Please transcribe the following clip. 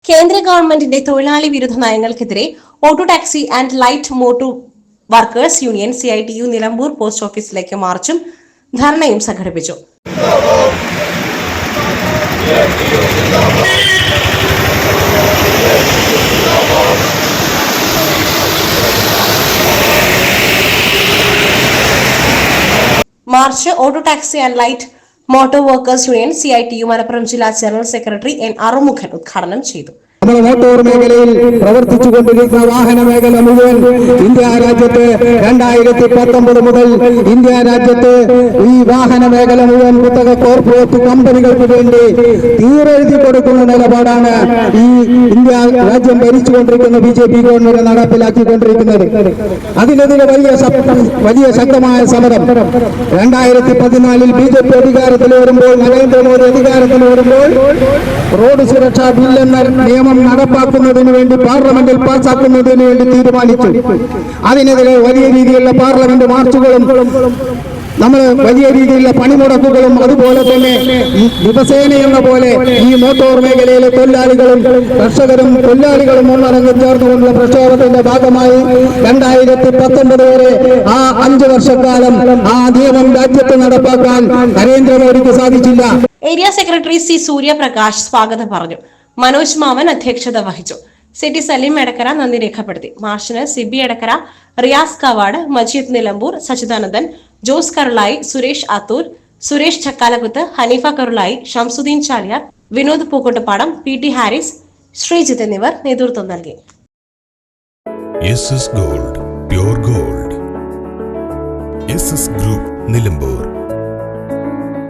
കേന്ദ്ര ഗവൺമെന്റിന്റെ തൊഴിലാളി വിരുദ്ധ നയങ്ങൾക്കെതിരെ auto taxi and light motor workers union CITU Nilambur post ഓഫീസിലേക്ക് മാർച്ചും ധർണയും സംഘടിപ്പിച്ചു. March auto taxi and light motor workers union CITU Malappuram ജില്ലാ ജനറൽ സെക്രട്ടറി N. അറുമുഖൻ ഉദ്ഘാടനം ചെയ്തു. മോട്ടോർ മേഖലയിൽ പ്രവർത്തിച്ചുകൊണ്ടിരിക്കുന്ന വാഹന മേഖല മുഴുവൻ ഇന്ത്യ രാജ്യത്ത് 2019 മുതൽ ഇന്ത്യ രാജ്യത്ത് ഈ വാഹന മേഖല മുഴുവൻ കുത്തക കോർപ്പറേറ്റ് കമ്പനികൾക്ക് വേണ്ടി തീരെഴുതി കൊടുക്കുന്ന നിലപാടാണ് ഈ ഇന്ത്യ രാജ്യം ഭരിച്ചുകൊണ്ടിരിക്കുന്ന BJP ഗവൺമെന്റ് നടപ്പിലാക്കിക്കൊണ്ടിരിക്കുന്നത്. അതിനെതിരെ വലിയ ശക്തമായ സമരം 2014 BJP അധികാരത്തിൽ വരുമ്പോൾ, നരേന്ദ്രമോദി അധികാരത്തിൽ വരുമ്പോൾ റോഡ് സുരക്ഷാ ബിൽ എന്ന നിയമം നടപ്പാക്കുന്നതിന് വേണ്ടി പാർലമെന്റിൽ പാസാക്കുന്നതിന് വേണ്ടി തീരുമാനിച്ചു. അതിനെതിരെ വലിയ രീതിയിലുള്ള പാർലമെന്റ് മാർച്ചുകളും നമ്മൾ വലിയ രീതിയിലുള്ള പണിമുടക്കുകളും അതുപോലെ തന്നെ ദിവസേന എന്ന പോലെ ഈ മോട്ടോർ മേഖലയിലെ തൊഴിലാളികളും കർഷകരും തൊഴിലാളികളും ഒന്നടങ്കം ചേർന്നുകൊണ്ടുള്ള പ്രക്ഷോഭത്തിന്റെ ഭാഗമായി 2019 വരെ ആ 5 വർഷക്കാലം ആ നിയമം രാജ്യത്ത് നടപ്പാക്കാൻ നരേന്ദ്രമോദിക്ക് സാധിച്ചില്ല. Area secretary C. സൂര്യപ്രകാശ് സ്വാഗതം പറഞ്ഞു. മനോജ് മാമൻ അധ്യക്ഷത വഹിച്ചു. സിറ്റി സലീം എടക്കര നന്ദി രേഖപ്പെടുത്തി. മാർച്ചിന് സിബി എടക്കര, റിയാസ് കവാട്, മജീദ് നിലമ്പൂർ, സച്ചിദാനന്ദൻ, ജോസ് കരുളായി, സുരേഷ് ആത്തൂർ, സുരേഷ് ചക്കാലകുത്ത്, ഹനീഫ കരുളായി, ഷംസുദ്ദീൻ ചാലിയാർ, വിനോദ് പൂക്കോട്ടുപാടം, PT ഹാരിസ്, ശ്രീജിത്ത് എന്നിവർ നേതൃത്വം നൽകി. SS Gold, Pure Gold. SS Group, Nilambur.